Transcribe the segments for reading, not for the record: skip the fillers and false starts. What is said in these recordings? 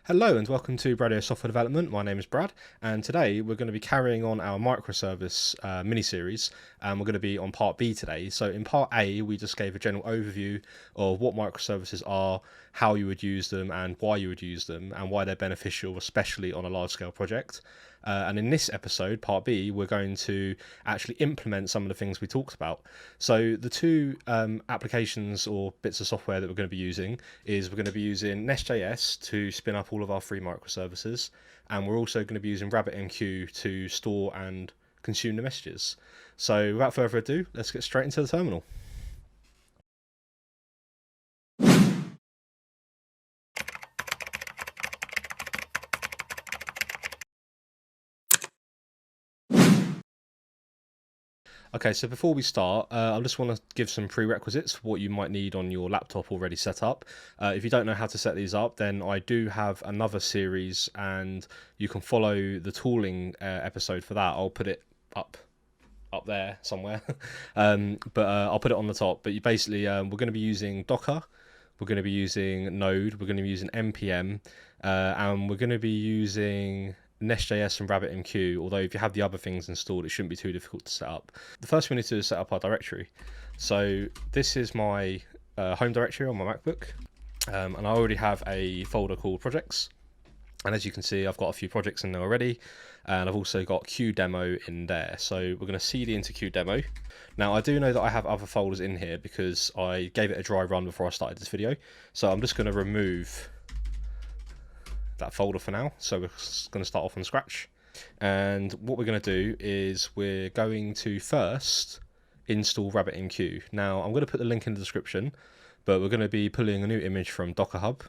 Hello and welcome to Bradio Software Development. My name is Brad, and today we're going to be carrying on our microservice mini-series, and we're going to be on part B today. So in part A, we just gave a general overview of what microservices are, how you would use them, and why you would use them, and why they're beneficial, especially on a large-scale project. And in this episode, part B, we're going to actually implement some of the things we talked about. So the two applications or bits of software that we're going to be using is we're going to be using Nest.js to spin up all of our free microservices, and we're also going to be using RabbitMQ to store and consume the messages. So without further ado, let's get straight into the terminal. Okay, so before we start, I just want to give some prerequisites for what you might need on your laptop already set up. If you don't know how to set these up, then I do have another series, and you can follow the tooling episode for that. I'll put it up there somewhere, but I'll put it on the top. But you basically, we're going to be using Docker, we're going to be using Node, we're going to be using npm, and we're going to be using Nest.js and RabbitMQ, although if you have the other things installed, it shouldn't be too difficult to set up. The first thing we need to do is set up our directory. So this is my home directory on my MacBook, and I already have a folder called projects. And as you can see, I've got a few projects in there already, and I've also got QDemo in there. So we're going to cd into QDemo. Now I do know that I have other folders in here because I gave it a dry run before I started this video. So I'm just going to remove that folder for now. So we're going to start off from scratch. And what we're going to do is we're going to first install RabbitMQ. Now I'm going to put the link in the description, but we're going to be pulling a new image from Docker Hub.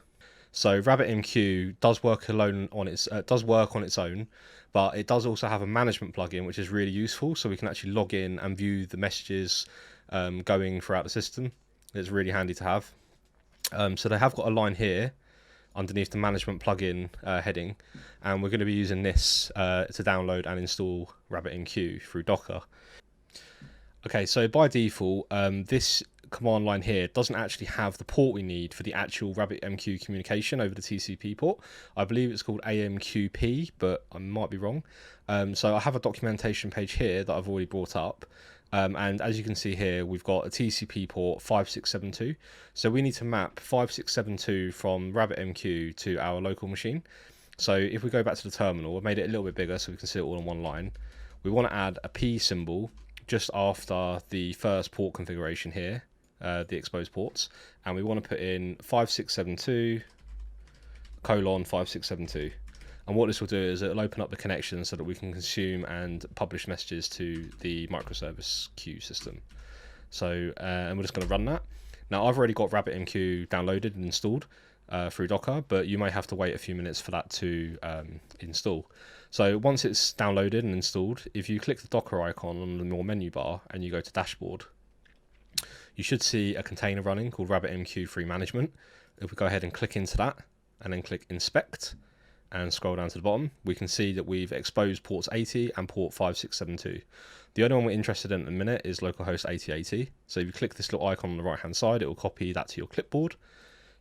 So RabbitMQ does work on its own, but it does also have a management plugin which is really useful. So we can actually log in and view the messages going throughout the system. It's really handy to have. So they have got a line here underneath the management plugin heading, and we're going to be using this to download and install RabbitMQ through Docker. Okay, so by default, this command line here doesn't actually have the port we need for the actual RabbitMQ communication over the TCP port. I believe it's called AMQP, but I might be wrong. So I have a documentation page here that I've already brought up. And as you can see here, we've got a TCP port 5672. So we need to map 5672 from RabbitMQ to our local machine. So if we go back to the terminal, I've made it a little bit bigger so we can see it all in one line. We want to add a P symbol just after the first port configuration here, the exposed ports. And we want to put in 5672 colon 5672. And what this will do is it'll open up the connection so that we can consume and publish messages to the microservice queue system. So, and we're just going to run that. Now, I've already got RabbitMQ downloaded and installed through Docker, but you may have to wait a few minutes for that to install. So once it's downloaded and installed, if you click the Docker icon on your menu bar and you go to Dashboard, you should see a container running called RabbitMQ Free Management. If we go ahead and click into that and then click Inspect, and scroll down to the bottom, we can see that we've exposed ports 80 and port 5672. The only one we're interested in at the minute is localhost 8080. So if you click this little icon on the right hand side, it will copy that to your clipboard.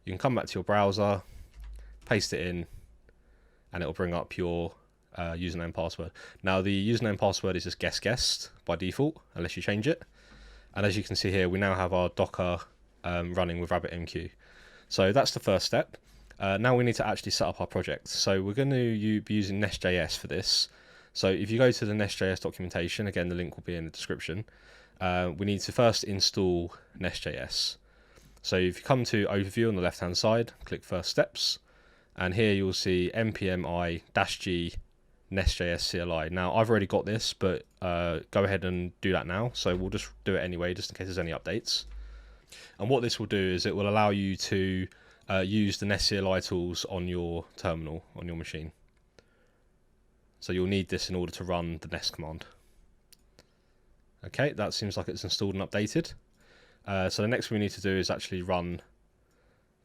You can come back to your browser, paste it in, and it will bring up your username and password. Now the username and password is just guest by default, unless you change it. And as you can see here, we now have our Docker running with RabbitMQ. So that's the first step. Now we need to actually set up our project. So we're going to be using Nest.js for this. So if you go to the Nest.js documentation, again, the link will be in the description. We need to first install Nest.js. So if you come to Overview on the left-hand side, click First Steps. And here you'll see npm-i-g Nest.js CLI. Now I've already got this, but go ahead and do that now. So we'll just do it anyway, just in case there's any updates. And what this will do is it will allow you to use the Nest CLI tools on your terminal, on your machine. So you'll need this in order to run the Nest command. Okay, that seems like it's installed and updated. So the next thing we need to do is actually run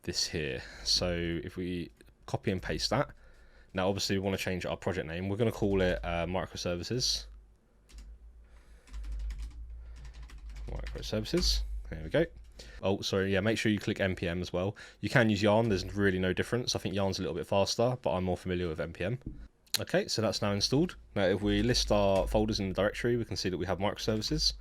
this here. So if we copy and paste that. Now obviously we want to change our project name. We're going to call it Microservices. Microservices. There we go. Oh, sorry, yeah, make sure you click npm as well. You can use yarn, there's really no difference. I think yarn's a little bit faster, but I'm more familiar with npm. Okay, so that's now installed. Now if we list our folders in the directory, we can see that we have microservices.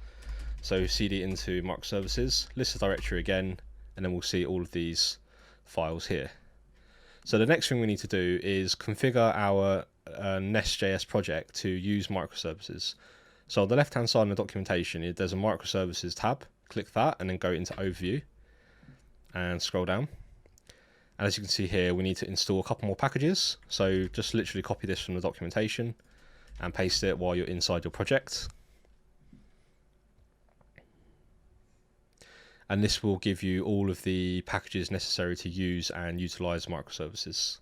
So cd into microservices, list the directory again, and then we'll see all of these files here. So the next thing we need to do is configure our Nest.js project to use microservices. So on the left hand side of the documentation, there's a microservices tab. Click that and then go into overview and scroll down. And as you can see here, we need to install a couple more packages. So just literally copy this from the documentation and paste it while you're inside your project. And this will give you all of the packages necessary to use and utilize microservices.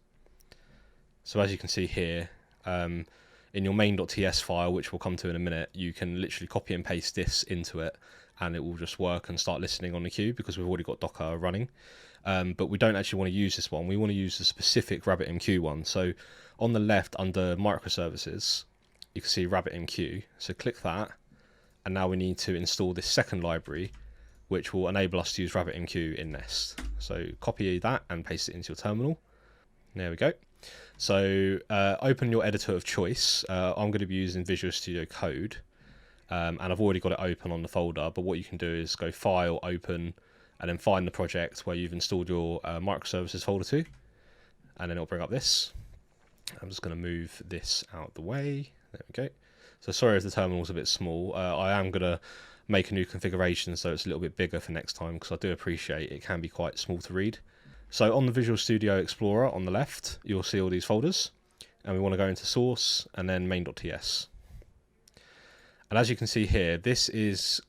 So as you can see here, in your main.ts file, which we'll come to in a minute, you can literally copy and paste this into it and it will just work and start listening on the queue because we've already got Docker running. But we don't actually want to use this one. We want to use the specific RabbitMQ one. So on the left under microservices, you can see RabbitMQ. So click that. And now we need to install this second library, which will enable us to use RabbitMQ in Nest. So copy that and paste it into your terminal. There we go. So open your editor of choice. I'm going to be using Visual Studio Code. And I've already got it open on the folder, but what you can do is go File, Open, and then find the project where you've installed your microservices folder to, and then it'll bring up this. I'm just going to move this out the way. There we go. So sorry if the terminal's a bit small. I am going to make a new configuration so it's a little bit bigger for next time because I do appreciate it can be quite small to read. So on the Visual Studio Explorer on the left, you'll see all these folders, and we want to go into source and then main.ts. And as you can see here, this is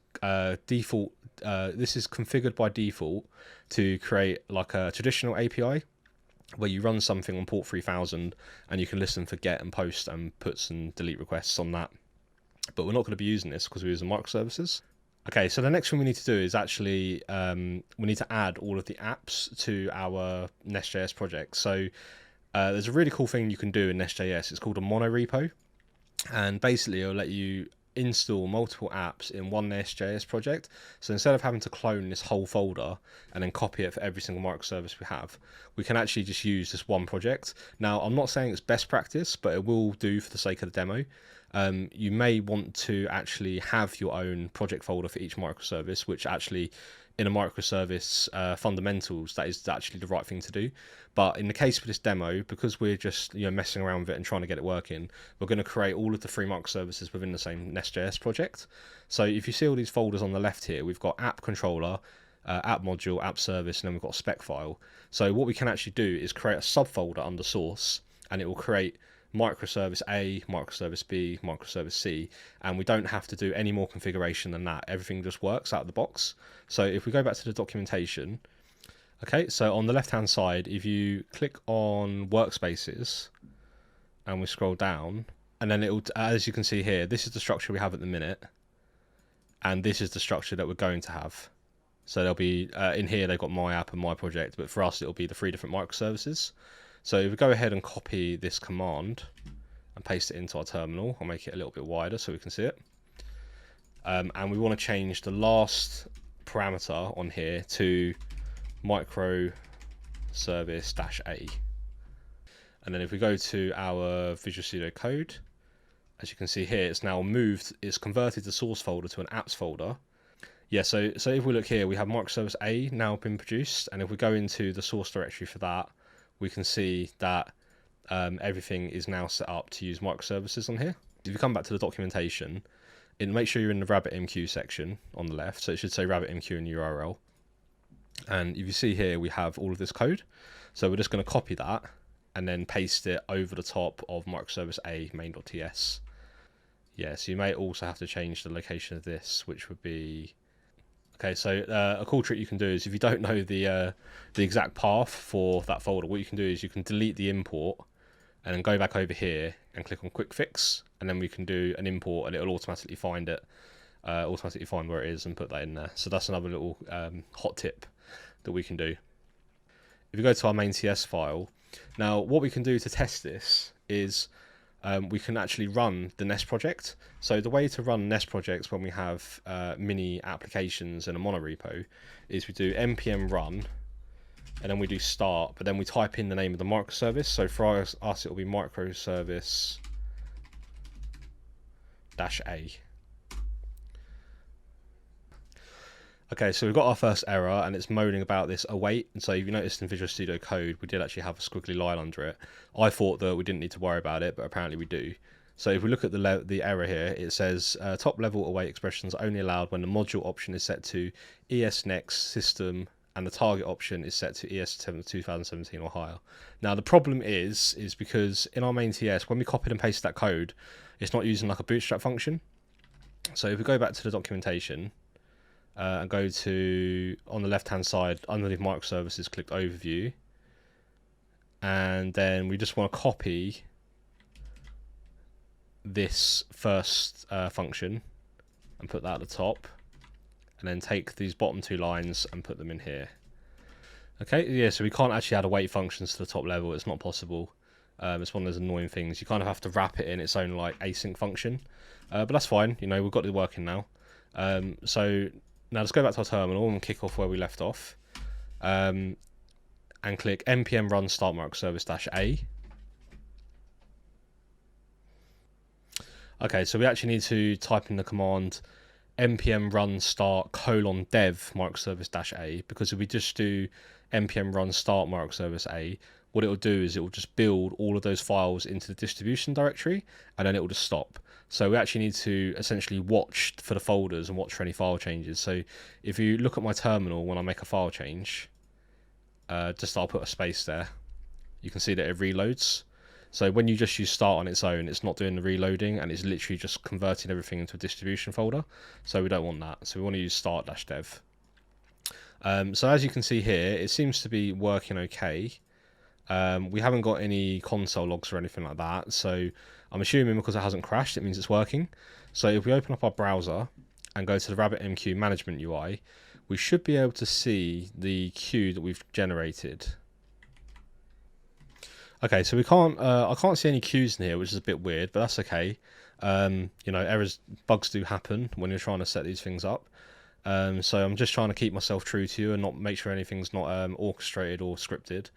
default. This is configured by default to create like a traditional API where you run something on port 3000 and you can listen for get and post and puts and delete requests on that. But we're not going to be using this because we're using microservices. Okay, so the next thing we need to do is actually we need to add all of the apps to our Nest.js project. So there's a really cool thing you can do in Nest.js. It's called a monorepo, and basically it'll let you install multiple apps in one Nest.js project. So instead of having to clone this whole folder and then copy it for every single microservice we have, we can actually just use this one project. Now, I'm not saying it's best practice, but it will do for the sake of the demo. You may want to actually have your own project folder for each microservice, which actually in a microservice fundamentals, that is actually the right thing to do. But in the case of this demo, because we're just messing around with it and trying to get it working, we're going to create all of the 3 microservices within the same Nest.js project. So if you see all these folders on the left here, we've got app controller, app module, app service, and then we've got a spec file. So what we can actually do is create a subfolder under source, and it will create microservice A, microservice B, microservice C, and we don't have to do any more configuration than that. Everything just works out of the box. So if we go back to the documentation, okay, so on the left hand side, if you click on workspaces and we scroll down, and then it'll, as you can see here, this is the structure we have at the minute, and this is the structure that we're going to have. So there'll be in here they've got my app and my project, but for us it'll be the 3 different microservices. So if we go ahead and copy this command and paste it into our terminal, I'll make it a little bit wider so we can see it. And we want to change the last parameter on here to microservice-a. And then if we go to our Visual Studio Code, as you can see here, it's now moved, it's converted the source folder to an apps folder. Yeah, so if we look here, we have microservice A now been produced, and if we go into the source directory for that, we can see that everything is now set up to use microservices on here. If you come back to the documentation, make sure you're in the RabbitMQ section on the left, so it should say RabbitMQ in the URL. And if you see here, we have all of this code. So we're just going to copy that and then paste it over the top of microservice A main.ts. Yeah, so you may also have to change the location of this, which would be... Okay, so a cool trick you can do is if you don't know the exact path for that folder, what you can do is you can delete the import and then go back over here and click on Quick Fix, and then we can do an import and it'll automatically find it, automatically find where it is and put that in there. So that's another little hot tip that we can do. If you go to our main.ts file, now what we can do to test this is we can actually run the Nest project. So the way to run Nest projects when we have mini applications in a monorepo is we do npm run, and then we do start, but then we type in the name of the microservice. So for us it will be microservice -a. Okay, so we've got our first error, and it's moaning about this await. And so if you noticed in Visual Studio Code, we did actually have a squiggly line under it. I thought that we didn't need to worry about it, but apparently we do. So if we look at the error here, it says top level await expressions are only allowed when the module option is set to ESNext system and the target option is set to ES7 2017 or higher. Now the problem is because in our main TS, when we copied and pasted that code, it's not using like a bootstrap function. So if we go back to the documentation, and go to, on the left hand side underneath microservices, click overview, and then we just want to copy this first function and put that at the top, and then take these bottom two lines and put them in here. Okay, yeah, so we can't actually add await functions to the top level. It's not possible. It's one of those annoying things. You kind of have to wrap it in its own like async function, but that's fine. You know, we've got it working now. So now let's go back to our terminal and kick off where we left off, and click npm run start microservice -a. Okay, so we actually need to type in the command npm run start :dev microservice -a, because if we just do npm run start microservice -a, what it will do is it will just build all of those files into the distribution directory, and then it will just stop. So we actually need to essentially watch for the folders and watch for any file changes. So if you look at my terminal when I make a file change, I'll put a space there, you can see that it reloads. So when you just use start on its own, it's not doing the reloading, and it's literally just converting everything into a distribution folder. So we don't want that. So we want to use start -dev. So as you can see here, it seems to be working okay. We haven't got any console logs or anything like that, so I'm assuming because it hasn't crashed, it means it's working. So if we open up our browser and go to the RabbitMQ management UI, we should be able to see the queue that we've generated. Okay, so we can't, I can't see any queues in here, which is a bit weird, but that's okay. You know, bugs do happen when you're trying to set these things up. So I'm just trying to keep myself true to you and not make sure anything's not orchestrated or scripted.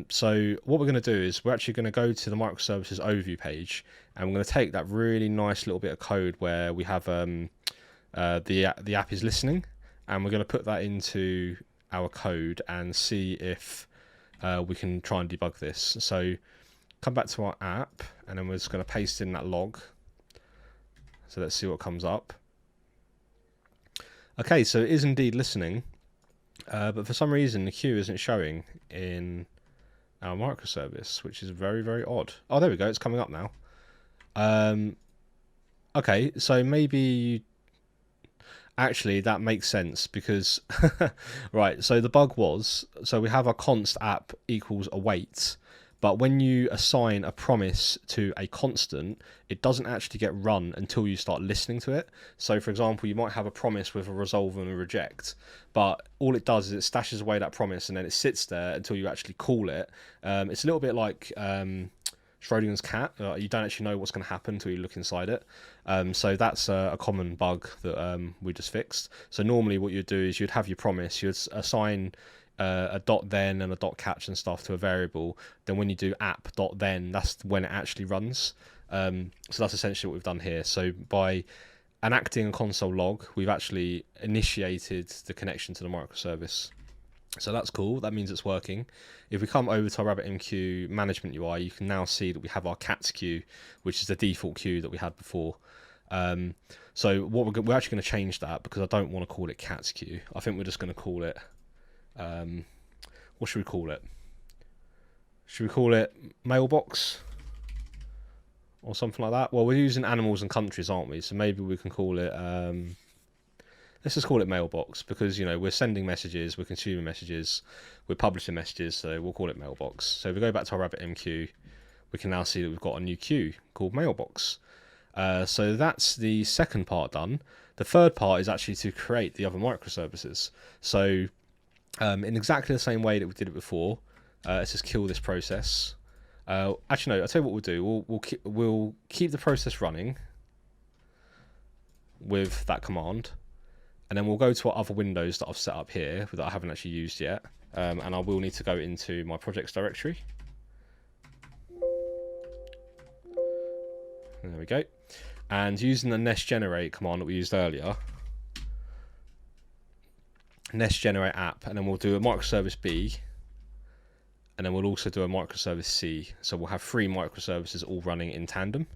So what we're going to do is we're actually going to go to the microservices overview page, and we're going to take that really nice little bit of code where we have the app is listening, and we're going to put that into our code and see if we can try and debug this. So come back to our app, and then we're just going to paste in that log. So let's see what comes up. Okay, so it is indeed listening, but for some reason the queue isn't showing in our microservice, which is very, very odd. Oh, there we go, it's coming up now. Okay, so maybe actually that makes sense, because right, so the bug was, so we have our const app equals await, but when you assign a promise to a constant, it doesn't actually get run until you start listening to it. So for example, you might have a promise with a resolve and a reject, but all it does is it stashes away that promise, and then it sits there until you actually call it. It's a little bit like Schrodinger's cat. You don't actually know what's going to happen until you look inside it. So that's a common bug that we just fixed. So normally what you'd do is you'd have your promise, you'd assign a .then and a .catch and stuff to a variable. Then when you do app.then, that's when it actually runs. So that's essentially what we've done here. So by enacting a console log, we've actually initiated the connection to the microservice. So that's cool. That means it's working. If we come over to our RabbitMQ management UI, you can now see that we have our cats queue, which is the default queue that we had before. So what we're actually going to change that, because I don't want to call it cats queue. I think we're just going to call it, what should we call it? Should we call it mailbox or something like that? Well, we're using animals and countries, aren't we? So maybe we can call it, let's just call it mailbox, because, you know, we're sending messages, we're consuming messages, we're publishing messages, so we'll call it mailbox. So if we go back to our RabbitMQ, we can now see that we've got a new queue called mailbox. So that's the second part done. The third part is actually to create the other microservices. So in exactly the same way that we did it before, let's just kill this process. Actually, no. I'll tell you what we'll do. We'll keep the process running with that command, and then we'll go to our other windows that I've set up here that I haven't actually used yet, and I will need to go into my projects directory. There we go. And using the nest generate command that we used earlier, nest generate app, and then we'll do a microservice B, and then we'll also do a microservice C. So we'll have 3 microservices all running in tandem.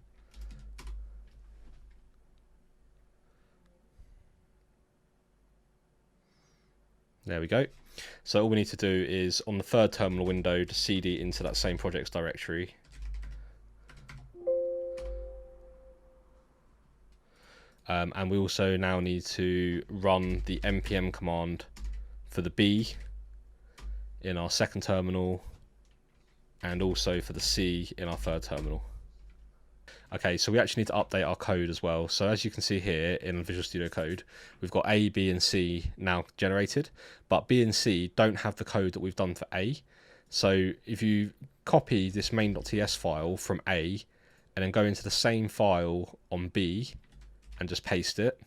There we go. So all we need to do is on the 3rd terminal window to cd into that same projects directory. And we also now need to run the npm command for the B in our 2nd terminal, and also for the C in our 3rd terminal. Okay, so we actually need to update our code as well. So as you can see here in Visual Studio Code, we've got A, B, and C now generated, but B and C don't have the code that we've done for A. So if you copy this main.ts file from A and then go into the same file on B and just paste it,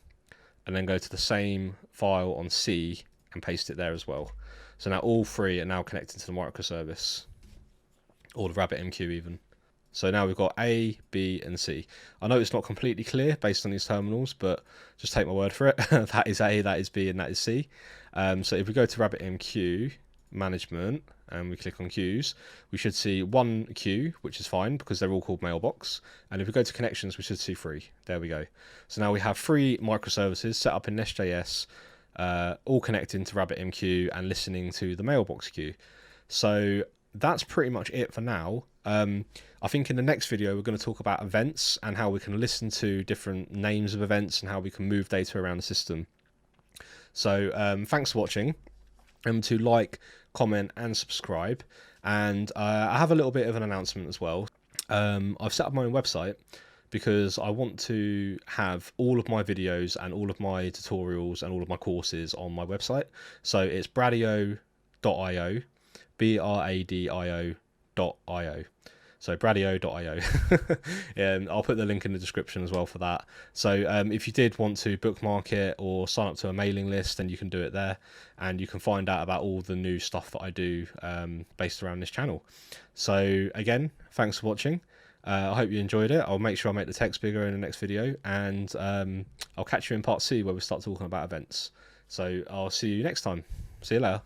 and then go to the same file on C and paste it there as well. So now all 3 are now connected to the microservice, or the RabbitMQ even. So now we've got A, B, and C. I know it's not completely clear based on these terminals, but just take my word for it. That is A, that is B, and that is C. So if we go to RabbitMQ management and we click on queues, we should see 1 queue, which is fine because they're all called mailbox. And if we go to connections, we should see 3. There we go. So now we have 3 microservices set up in Nest.js, all connecting to RabbitMQ and listening to the mailbox queue. So that's pretty much it for now. I think in the next video we're going to talk about events and how we can listen to different names of events and how we can move data around the system. So thanks for watching. To like, comment and subscribe, and I have a little bit of an announcement as well. I've set up my own website because I want to have all of my videos and all of my tutorials and all of my courses on my website. So it's bradio.io, bradio.io. So bradio.io. I'll put the link in the description as well for that. So if you did want to bookmark it or sign up to a mailing list, then you can do it there, and you can find out about all the new stuff that I do based around this channel. So again, thanks for watching. I hope you enjoyed it. I'll make sure I make the text bigger in the next video, and I'll catch you in part C where we start talking about events. So I'll see you next time. See you later.